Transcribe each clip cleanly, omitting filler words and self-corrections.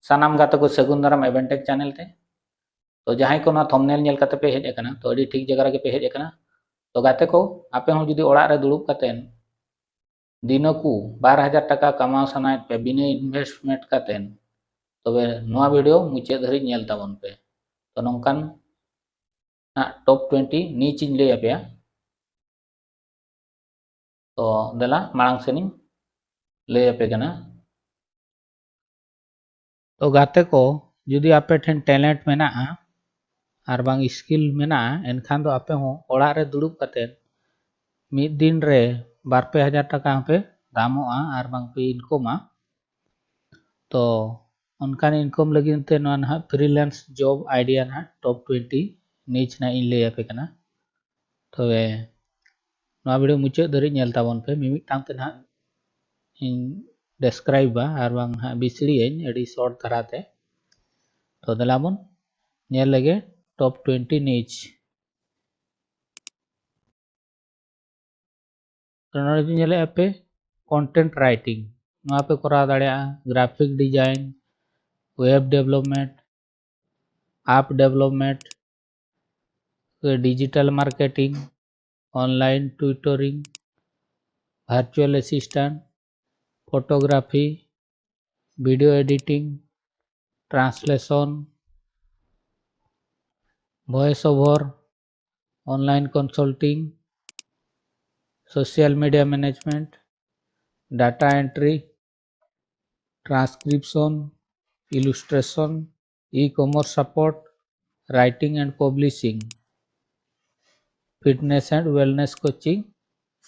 सानाम गाते को सगुन दाराम एवेंटेक चैनल ते तो जहां को ना थंबनेल नेल काते पे हेज एकना तो अडी ठीक जगह रे पे हेज एकना तो गाते को आपे हम जुदी ओड़ा रे दुड़ुब कातेन दिनकू 12,000 टाका कमाव सनायत पे बिना इन्वेस्टमेंट कातेन तबे नोआ वीडियो मुचे धरी नेल ताबन पे तो नोंकान ना टॉप 20 नीच इन ले आपया तो देला मांग सेनिंग ले आपे कना तो गाते को जुदी आपे ठेन टैलेंट मेना आर बांग स्किल मेना एनखान दो आपे हो ओड़ा रे दुड़ुब कातेन मिद दिन रे 2-3 टाका पे दामोआ आर बांग पे इनकमा तो उनकान इनकम लगी ते ना फ्रीलांस जॉब आइडिया ना टॉप 20 नीच ना इन ले पे कना तो नोआ वीडियो मुचे धरी नेल ताबन पे मिमिटांग ते ना इन डिस्क्राइब आर बांग हा बिसड़ी एडी शॉर्ट धराते तो दलाबन नेल लगे टॉप 20 नीच तो नोडे नेले पे कंटेंट राइटिंग नोआ पे करा दाड़िया graphic design web development app development digital marketing online tutoring virtual assistant photography video editing translation voice over online consulting social media management data entry transcription illustration e commerce support writing and publishing fitness and wellness coaching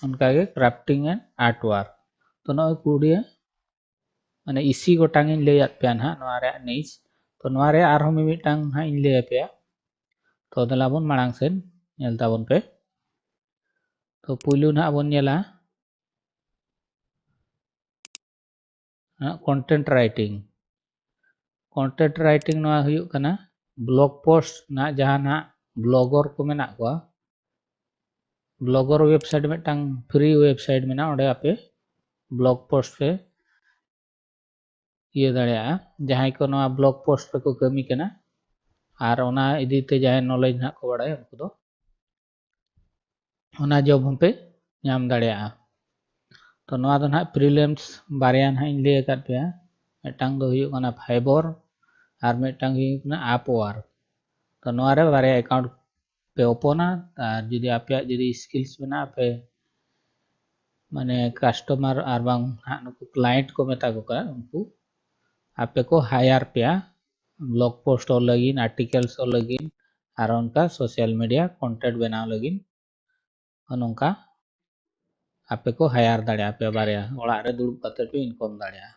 उनका crafting and art work तो ना कुड़िया माने इसी गोटांग इन ले पे ना नोआ रे नीच तो नोआ रे आर हम मिटांग हा इन ले पे तो दलाबन मांग सेन नेल ताबन पे तो पुलु ना बन नेला कंटेंट राइटिंग नोआ हुयु कना ब्लॉग पोस्ट ना जहां ना ब्लॉगर को मेना को ब्लॉगर वेबसाइट में टांग फ्री वेबसाइट में ना ओडे आपे ब्लॉग पोस्ट पे ये दाड़िया जहां को नोआ ब्लॉग पोस्ट पे को कमी कना आर ओना इदीते जहां नॉलेज ना को बड़ाय उनको दो ओना जॉब हम पे नाम दाड़िया तो नोआ दो ना प्रीलिम्स बारिया ना इन ले कर पे मिटांग दो हुयु कना फाइबर आर मिटांग हुयु कना अपवर्क तो नोआ रे बारिया अकाउंट पे ओपना आर जुदी आपे जुदी स्किल्स बना पे माने कस्टमर आर बांग नुकु क्लाइंट को मेता को का उनको आपे को हायर पे ब्लॉग पोस्ट और लगिन आर्टिकल्स और लगिन और उनका सोशल मीडिया कंटेंट बनाव लगिन उनका आपे को हायर दाड़िया पे बारिया ओड़ा रे दुड़ुब काते पे इनकम दाड़िया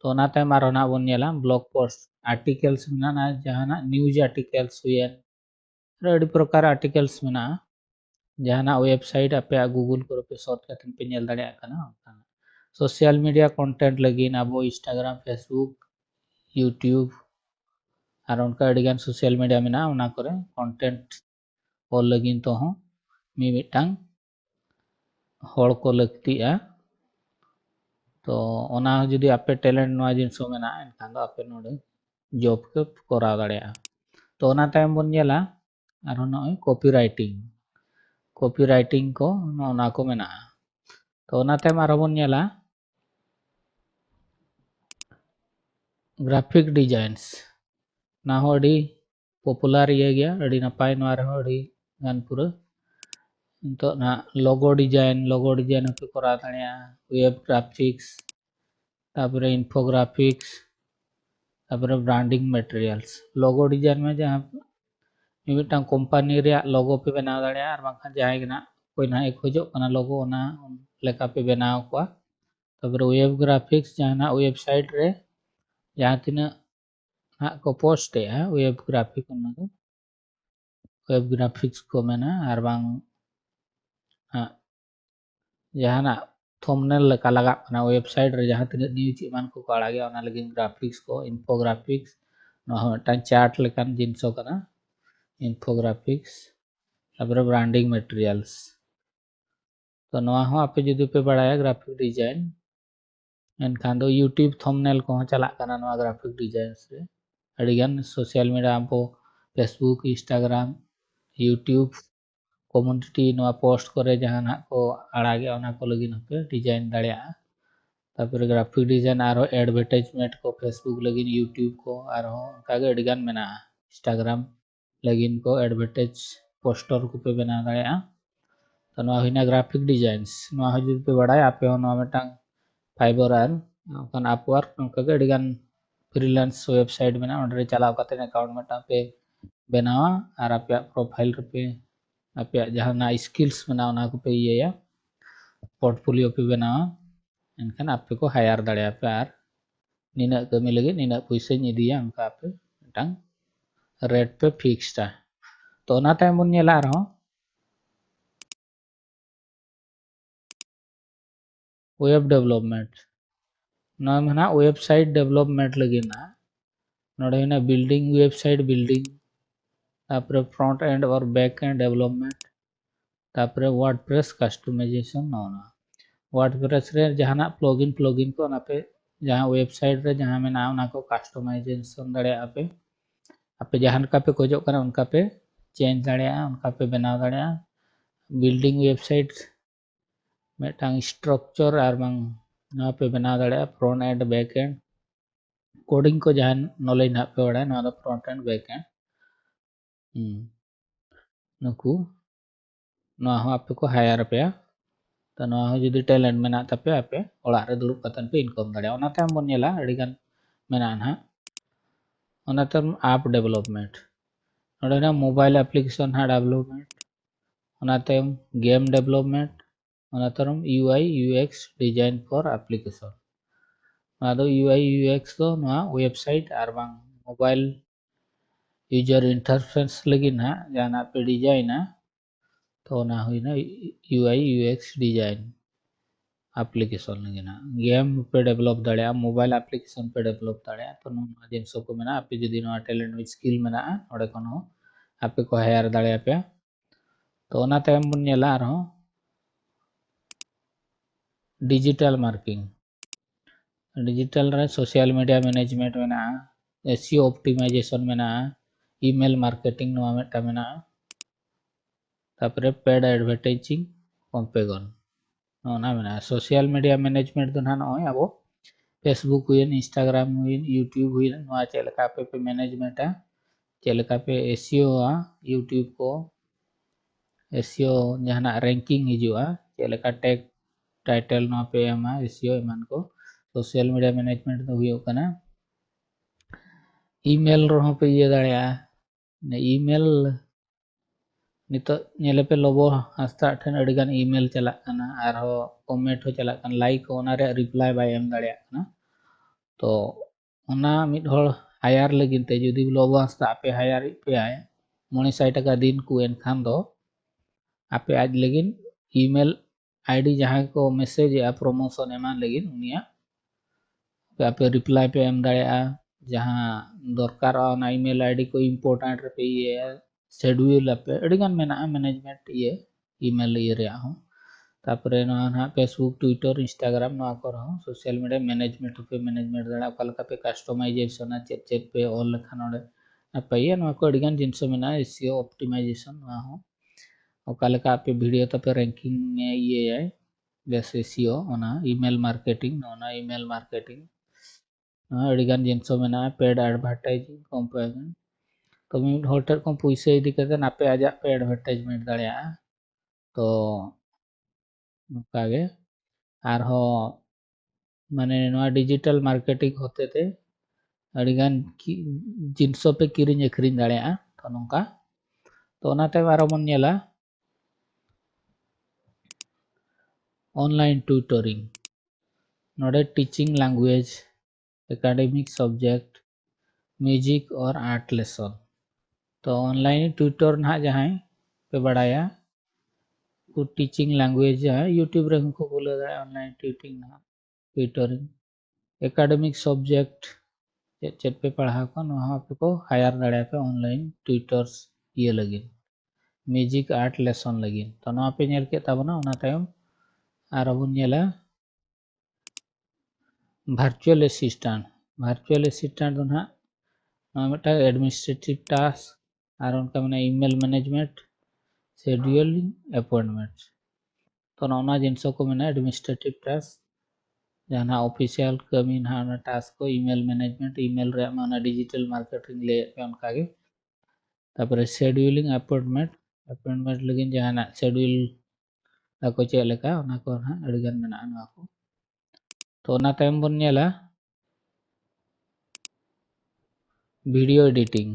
तो ना टाइम आरो ना बन नेला ब्लॉग पोस्ट आर्टिकल्स मेना ना जहाना न्यूज आर्टिकल्स हुए अड़ी प्रकार आर्टिकल्स मेना जहाना वेबसाइट आपे गूगल को पे सर्च करते पे नेल दाड़िया कना सोशल मीडिया कंटेंट लगिन अब इंस्टाग्राम फेसबुक यूट्यूब और उनका अड़ीगान सोशल मीडिया में ना करे कंटेंट और लगिन तो हो मिमिटांग हड़ को लगतिया तो ओना जुदी आपे टैलेंट नोआ जिनसो मेना एनखान दो आपे नोडे जॉब के करा दाड़िया तो ओना टाइम बन नेला आरो नय कॉपीराइटिंग को ओना को मेना तो ओना टाइम आरो बन नेला ग्राफिक डिजाइन्स ना हो अड़ी पॉपुलर ये गया अड़ी नपाय नोआ रे अड़ी गान पूरा तो ना लोगो डिजाइन पे करा दाड़िया वेब ग्राफिक्स तापरे इन्फोग्राफिक्स तापरे ब्रांडिंग मटेरियल्स लोगो डिजाइन में जहां मिमिटांग कंपनी रे लोगो पे बनाव दाड़िया और बांखा जहां ना कोई ना एक खोजो कना लोगो ओना लेका पे बनाव को तापरे वेब ग्राफिक्स जहां वेबसाइट रे जहां तिना ना को पोस्ट है वेब ग्राफिक ओना को वेब ग्राफिक्स को मेना और बांग जहां थंबनेल लेका लगा ना वेबसाइट रे जहां तिना न्यूज ईमान को आड़ागे ओना लगी ग्राफिक्स को इन्फोग्राफिक्स नोआ मिटांग चार्ट लेकान जिनसो कना इन्फोग्राफिक्स तापरे ब्रांडिंग मटेरियल्स तो नोआ हो आपे जुदी पे बड़ाया ग्राफिक डिजाइन एनखान दो यूट्यूब थंबनेल को चला करना नवा ग्राफिक डिजाइन रे अड़ीगान सोशल मीडिया आपो फेसबुक इंस्टाग्राम यूट्यूब कम्युनिटी नवा पोस्ट करे जहां ना को आड़ागे ओना को लगी पे डिजाइन दाड़िया तापर ग्राफिक डिजाइन आरो एडवर्टाइजमेंट को फेसबुक लगी यूट्यूब को आरो कागे अड़ीगान मेना इंस्टाग्राम लगिन को एडवर्टाइज पोस्टर को पे बना दाड़िया तो नवा हुइना ग्राफिक डिजाइन्स नवा हो जुदी पे बड़ाय आपे हो नवा मेटांग फाइबर आर kan Upwork नोंका के अड़ीगान फ्रीलांस वेबसाइट मेना ओंडरे चलाव कते अकाउंट मेटा पे बनावा और आपे प्रोफाइल पे आपे जहां स्किल्स मेना ओना को पे इया पोर्टफोलियो पे बनावा एनखान आपे को हायर दाड़िया पे आर नीना कमी लगे नीना पैसा इदिया उनका आपे मिटांग रेट पे फिक्स्ड तो ओना तायम बन नेला रहो वेब डेवलपमेंट ना मना वेबसाइट डेवलपमेंट लगे ना नोडे ना बिल्डिंग वेबसाइट बिल्डिंग तापर फ्रंट एंड और बैक एंड डेवलपमेंट तापर वर्डप्रेस कस्टमाइजेशन नोना वर्डप्रेस रे जहाना प्लगइन को ना पे जहां वेबसाइट रे जहां में ना उना को कस्टमाइजेशन दाड़िया आपे आपे जहां का पे खोजो करना उनका पे चेंज दाड़िया उनका पे बनाव दाड़िया बिल्डिंग वेबसाइट मेटांग स्ट्रक्चर और बांग ना पे बनाव दाड़िया front end back end coding को जहां नॉलेज ना पे बड़ा ना फ्रंट एंड बैक एंड नुकु ना हो आपे को हायर पे तो ना हो जुदी टैलेंट मेना तापे आपे ओड़ा रे दुड़ुब कतन पे इनकम दाड़िया ओना तायम बन नेला अड़ीगान मेना ना ओना तायम ऐप डेवलपमेंट नोडे ना मोबाइल एप्लीकेशन हा डेवलपमेंट ओना तायम गेम डेवलपमेंट ओना तायम UI UX design for application ना दो यूआई यूएक्स दो ना वेबसाइट आर बांग मोबाइल यूजर इंटरफेस लगी ना जाना पे डिजाइन तो ना हुई ना यूआई यूएक्स डिजाइन एप्लीकेशन लगी ना गेम पे डेवलप दाड़िया मोबाइल एप्लीकेशन पे डेवलप दाड़िया तो ना जिनसो को मेना आपे जुदी ना टैलेंट विद स्किल मेना ओडे कोन हो आपे को हायर दाड़िया पे तो ओना तायम बन नेला आरो डिजिटल मार्केटिंग डिजिटल रे सोशल मीडिया मैनेजमेंट मेना एसईओ ऑप्टिमाइजेशन मेना ईमेल मार्केटिंग नवा मेटा मेना तापरे पेड एडवर्टाइजिंग कॉम्पेगन ना मेना सोशल मीडिया मैनेजमेंट तो ना नय अब फेसबुक हुइन इंस्टाग्राम हुइन यूट्यूब हुइन नवा चेलका पे मैनेजमेंट चेलका पे एसईओ यूट्यूब को एसईओ जहाना रैंकिंग हिजुआ चेलका टैग टाइटल नवा पे एमा एसईओ एमान को सोशल मीडिया मैनेजमेंट तो हुयो कना ईमेल रहो पे ये दाड़िया ने ईमेल नितो नेले पे लोबो हस्ता ठन अड़ीगान ईमेल चला कना आर हो कमेंट हो चला कना लाइक ओना रे रिप्लाई बाय एम दाड़िया कना तो ओना मिड होड़ हायर लगिन ते जुदी लोबो हस्ता पे हायर पे आय 900 टाका दिन को एनखान दो आपे आज लगिन ईमेल आईडी जहां को मैसेज या प्रमोशन एमान लगिन उनिया पे आपे रिप्लाई पे एम दाड़िया जहां दरकार ना ईमेल आईडी को इम्पोर्टेंट पे ये शेड्यूल पे अड़ीगान मेना मैनेजमेंट ये ईमेल ये रे हो तापरे ना फेसबुक ट्विटर इंस्टाग्राम ना को रहो सोशल मीडिया मैनेजमेंट दाड़ा ओका पे कस्टमाइजेशन चेक चेक पे ऑल लेखा नोडे पे ना को अड़ीगान जिनस मेना एसईओ ऑप्टिमाइजेशन ना हो ओका पे वीडियो तो पे रैंकिंग ये जैसे एसईओ ओना ईमेल मार्केटिंग ओना ईमेल मार्केटिंग अड़ीगान जिनस मेना पेड एडवर्टाइजिंग कॉम्पेगन तो मिड होटल को पैसा इदी कते नापे आजा पे एडवर्टाइजमेंट दाड़िया तो नकागे आर हो माने नवा डिजिटल मार्केटिंग होते थे अड़ीगान जिनसो पे किरिंग अखरिंग दाड़िया तो नोंका तो ओनाते आरो बन नेला ऑनलाइन ट्यूटरिंग नोडे teaching language academic subject music और आर्ट लेसन तो ऑनलाइन ट्यूटर ना जहां पे बड़ाया को टीचिंग लैंग्वेज है यूट्यूब रे को बोले दाड़ा ऑनलाइन ट्यूटिंग ना ट्यूटरिंग एकेडमिक सब्जेक्ट चेक पे पढ़ा को वहाँ पे को हायर दाड़ा पे ऑनलाइन ट्यूटर्स ये लगी म्यूजिक आर्ट लेसन लगी तो ना पे नेल के तबना ओना तायम आरो बन नेला वर्चुअल असिस्टेंट दो ना मिटा एडमिनिस्ट्रेटिव टास्क और उनका मैंने ईमेल मैनेजमेंट शेड्यूलिंग अपॉइंटमेंट तो ना जिनसों को मैंने एडमिनिस्ट्रेटिव टास्क जहाँ ऑफिशियल कमी ना टास्क को ईमेल मैनेजमेंट ईमेल रे माना डिजिटल मार्केटिंग ले पे उनका के तापर शेड्यूलिंग अपॉइंटमेंट लगिन जहाँ शेड्यूल को चेक लेका उना को ना अड़गन में ना को तो ना टाइम बन नेला वीडियो एडिटिंग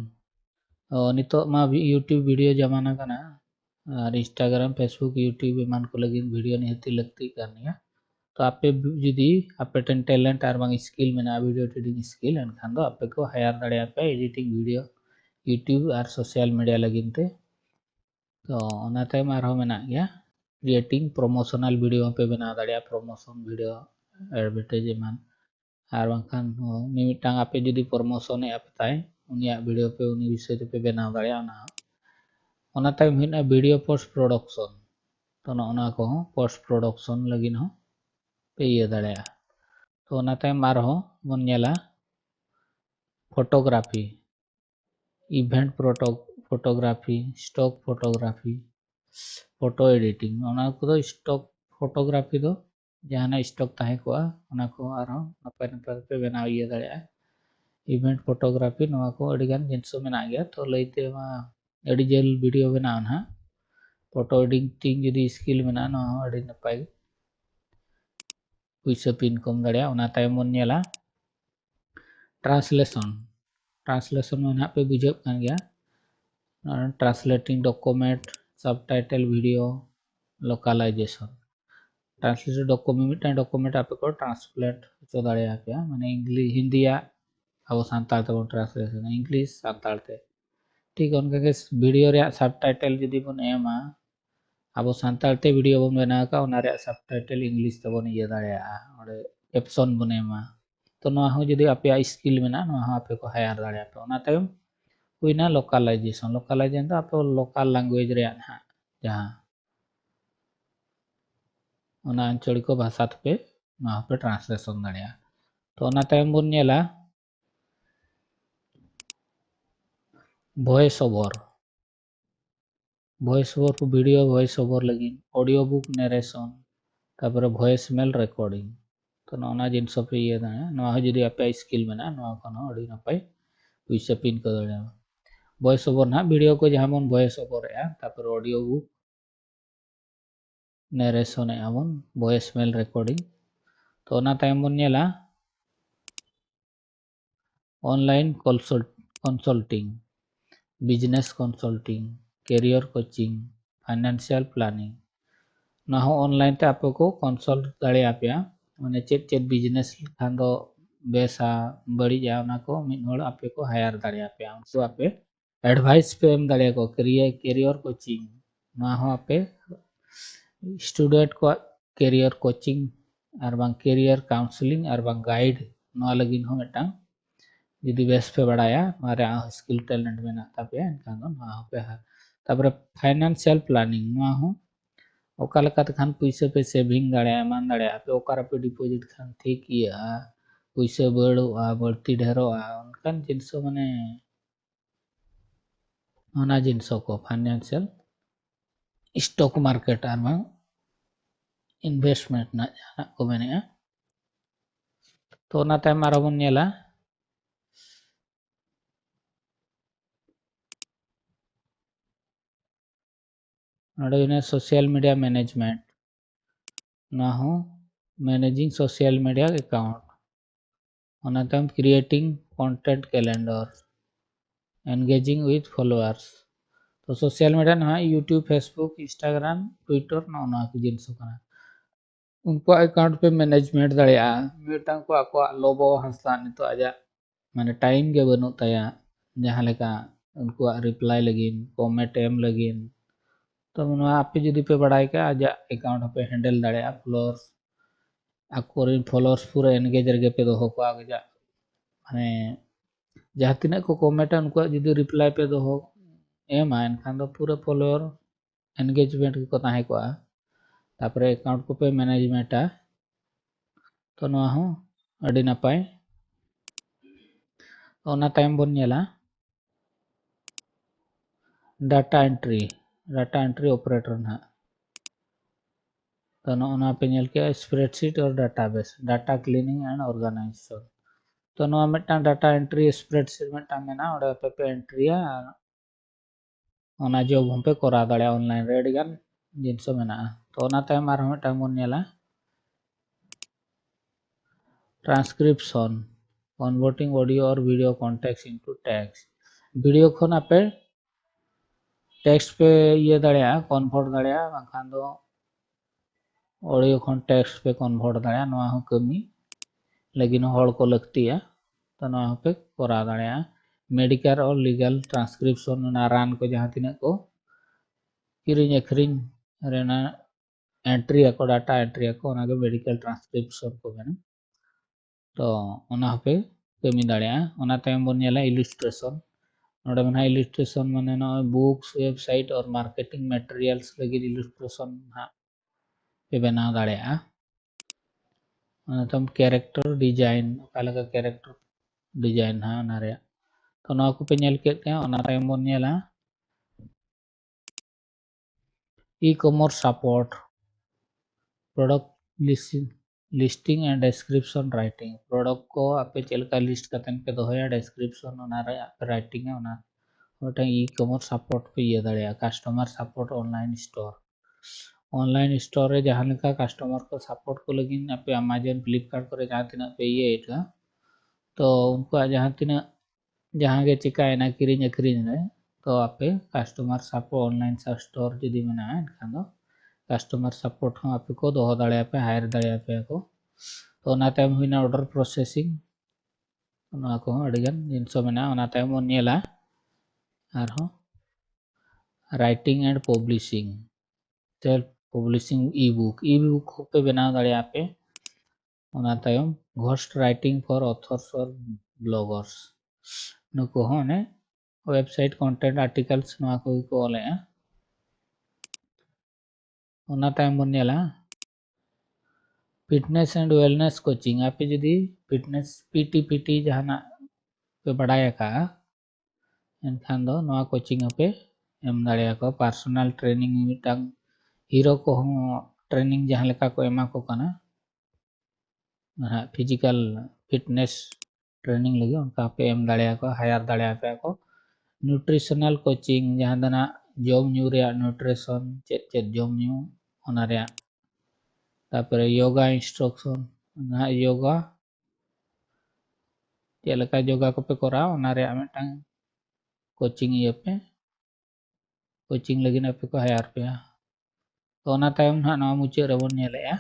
नितो मा यूट्यूब वीडियो जमाना का ना और इंस्टाग्राम फेसबुक यूट्यूब एमान को लगिन वीडियो निहती लगती करनी तो आपे जुदी आपे टेन टैलेंट और बांग स्किल में वीडियो एडिटिंग स्किल एनखान दो आपे को हायर दाड़े पे एडिटिंग वीडियो यूट्यूब और सोशल मीडिया लगिन ते तो ओना टाइम आरो मेना गया क्रिएटिंग प्रमोशनल वीडियो पे बना दाड़े प्रमोशन वीडियो एडवर्टाइजमेंट और बांखान मिमिटांग आपे जुदी प्रमोशन ए आपताय उनिया वीडियो पे उनी विषय पे बना दाड़े ओना time Hina video post production तो ओना को पोस्ट प्रोडक्शन लगिन हो पे ये दाड़े तो ओना टाइम आरो बन नेला photography event photography stock photography photo editing ओना को स्टॉक फोटोग्राफी दो जहां स्टॉक ताहे को ओना को आरो नपाय नपाय पे बनाव ये दाड़े इवेंट फोटोग्राफी नवा को अडिगान जिनसो मेना गया तो लैते मा अडी जेल वीडियो बनाव ना फोटो एडिटिंग जुदी स्किल मेना ना अडी नपाय पुइसा पिन कम दाड़े ओना टाइम बन नेला ट्रांसलेशन में ना पे बुझे कान गया translating document subtitle video localization translated document आपे को ट्रांसलेट हो दाड़े पे माने इंग्लिश हिंदी अब सानताल ते ट्रांसलेशन इंग्लिश सानताल ते ठीक उनका के वीडियो रे सबटाइटल जदी बन एमा अब सानताल ते वीडियो बन बना का ओना रे सबटाइटल इंग्लिश ते बन ये दाड़े ओडे कैप्शन बन एमा तो ना हो जदी आपे स्किल में ना आपे को हायर दाड़े पे ओना टाइम हुईना लोकलाइजेशन तो आप लोकल लैंग्वेज रे ना जहाँ ओना आंचलिक भाषा पे वहाँ पे ट्रांसलेशन दाड़े तो ओना टाइम बन नेला वॉइस ओवर को वीडियो वॉइस ओवर लगी ऑडियो बुक नरेशन तापर वॉइस मेल रिकॉर्डिंग तो ना जिनस पे ये दाड़े जुदी आपे स्किल में ना अड़ी नपाय पुइसा पिन को दाड़े वॉइस ओवर ना वीडियो को जहाँ बन वॉइस ओवर तापर ऑडियो बुक नरेशन एबन वॉइस मेल रिकॉर्डिंग तो ना टाइम बन नेला online consulting business consulting career coaching financial planning ना हो ऑनलाइन ते आपे को कंसल्ट दाड़े पे माने चेद बिजनेस खान दो बेसा बड़ीजा ओना को मिद हड़ आपे को हायर दाड़े पे उनको आपे एडवाइस पे एम दाड़े को कैरियर कोचिंग ना हो आपे स्टूडेंट को कैरियर कोचिंग और बांग कैरियर काउंसलिंग और बांग गाइड ना लगिन हो मिटांग जुदी बेस पे बड़ाया मारे स्किल टैलेंट में ना पे एनखान दो ना पे तापर फाइनेंशियल प्लानिंग ना हो ओका लेका खान पुइसा पे सेविंग दाड़े मान दाड़े पे ओकार पे डिपॉजिट खान ठीक इया पुइसा बड़ोआ बढ़ती ढेरोआ उनकान जिनस माने ओना जिनस को फाइनेंशियल स्टॉक मार्केट और बांग इन्वेस्टमेंट ना जहाँ को मेने तो ओना टाइम आरो बन नेला सोशल मीडिया मैनेजमेंट ना हो मैनेजिंग सोशल मीडिया अकाउंट ओना time creating content calendar engaging with followers तो सोशल मीडिया ना यूट्यूब फेसबुक इंस्टाग्राम ट्विटर ना जिनस उनको अकाउंट पे मैनेजमेंट दाड़ेया मिटांग को आको लोबो हंसता नितो आजा माने टाइम के बनु ताया जहाँ लेका उनको रिप्लाई लगिन कमेंट एम लगिन तो मनवा आपे जुदी पे बड़ाई का आजा अकाउंट पे हैंडल दाड़ेया फॉलोअर्स पूरा एनगेज रगे पे दोहो को आजा माने जहाँ तीना को कमेंट उनको जुदी रिप्लाई पे दोहो एमा एनखान दो पूरा फॉलोअर एनगेजमेंट को ताहे को तापर अकाउंट को पे मैनेजमेंट तो ना हो ᱟᱹᱰᱤ ᱱᱟᱯᱟᱭ ᱚᱱᱟ ᱛᱟᱭᱚᱢ ᱵᱚᱱ ᱧᱮᱞᱟ डाटा एंट्री ऑपरेटर ना तो नोना पे नेल के स्प्रेडशीट और database data cleaning and organization तो नोआ मिटटा डाटा एंट्री स्प्रेडशीट मिटटा मेना ओडे पे एंट्रीया ओना जॉब हम पे करा दाड़े ऑनलाइन रे अडी गान जिनसो मेना तो ओना तायम आर मिटटा बन नेला ट्रांसक्रिप्शन कन्वर्टिंग ऑडियो और video context into text video खन आपे टेक्स्ट पे ये दाड़े कन्वर्ट दाड़े बाखान दो ऑडियो खन टेक्स्ट पे कन्वर्ट दाड़े नोआ हो कमी लेकिन हड़ को लगतिया तो नोआ हो पे करा दाड़े मेडिकल और लीगल ट्रांसक्रिप्शन ना रान को जहां तिना को किरिंग अखरिंग रेना एंट्री को डाटा एंट्री को ओना के मेडिकल ट्रांसक्रिप्शन को मेना तो ओना पे कमी दाड़े ओना तायम बन नेला इलस्ट्रेशन नोडे मेना इलस्ट्रेशन माने न बुक्स वेबसाइट और मार्केटिंग मटेरियल्स लगी इलस्ट्रेशन हा पे बना दाड़े ओना तम कैरेक्टर डिजाइन काला का कैरेक्टर डिजाइन हा ओना रे तो नोआ को पे नेल के ओना तायम बन नेला e-commerce support product listing and description writing product को आपे चलका लिस्ट करते पे दोया डिस्क्रिप्शन ओना रे आपे राइटिंग है ओना ओटा ई-कॉमर्स सपोर्ट पे ये दाड़े कस्टमर सपोर्ट ऑनलाइन स्टोर रे जहां लेका कस्टमर को सपोर्ट को लगिन आपे अमेज़न फ्लिपकार्ट करे जहां तिना पे ये एटा तो उनको जहां तिना जहां के चिकायना किरिंग अखरिंग रे तो आपे कस्टमर सपोर्ट ऑनलाइन स्टोर जदी मेना एनखान दो कस्टमर सपोर्ट हो आपे को दोहो दाड़े पे हायर दाड़े पे को तो ओना तायम हुइना ऑर्डर प्रोसेसिंग ओना को अडिगन जिनसो मेना ओना तायम बन नेला आरो writing and publishing self publishing e-book पे बनाव दाड़े आपे ओना तायम घोस्ट राइटिंग फॉर ऑथर्स और ब्लॉगर्स नुको होने वेबसाइट कंटेंट आर्टिकल्स नोआ को ओले ओना तायम बन नेला फिटनेस एंड वेलनेस कोचिंग आपे जदी फिटनेस पीटी जहाना पे बड़ाया का एनखान दो नोआ कोचिंग पे एम दाड़े को पर्सनल ट्रेनिंग मिटांग हीरो को ट्रेनिंग जहां लेका को एमा को कना फिजिकल फिटनेस ट्रेनिंग लगी उनका पे एम दाड़े को हायर दाड़े पे को न्यूट्रिशनल कोचिंग जहां दना जॉब न्यू रे न्यूट्रिशन चेक जॉब न्यू ओना रे तापर योगा इंस्ट्रक्शन ना योगा चेलका योगा को पे करा ओना रे मिटांग कोचिंग ये पे कोचिंग लगी ना पे को हायर पे तो ओना तायम ना नवा मुचे रे बन नेलेया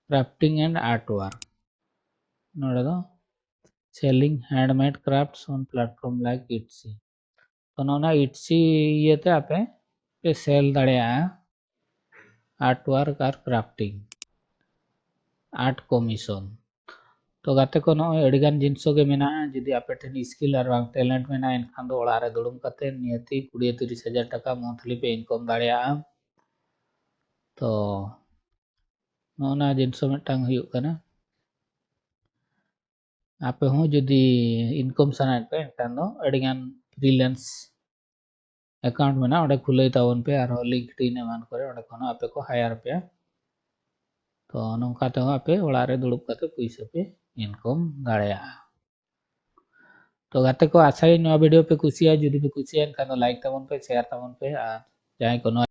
क्राफ्टिंग एंड आर्ट वर्क नोडे दो selling handmade crafts on platform like Etsy तो नोना इट्सी ये ते आपे पे सेल दाड़े आर्ट वर्क और क्राफ्टिंग आर्ट कमीशन तो गाते को नो अडिगान जिनसो के मेना जदी आपे ठेन स्किल और बांग टैलेंट मेना एनखान दो ओड़ा रे दुड़ुम कते नियति 20-30 टाका मंथली पे इनकम दाड़े तो नोना जिनसो मिटांग हुयुग कना आपे हो जदी इनकम साना पे एनखान दो अडिगान फ्रीलांस अकाउंट मेना ओडे खुलै तावन पे और लिंक्डइन एमान करे ओडे खन आपे को हायर पे तो नोंका ते आपे ओड़ा रे दुड़ुब कते पैसा पे इनकम दाड़े तो गाते को आशा ही नवा वीडियो पे कुसिया जदी पे कुसिया एनखान दो लाइक तावन पे शेयर तावन पे और जाय को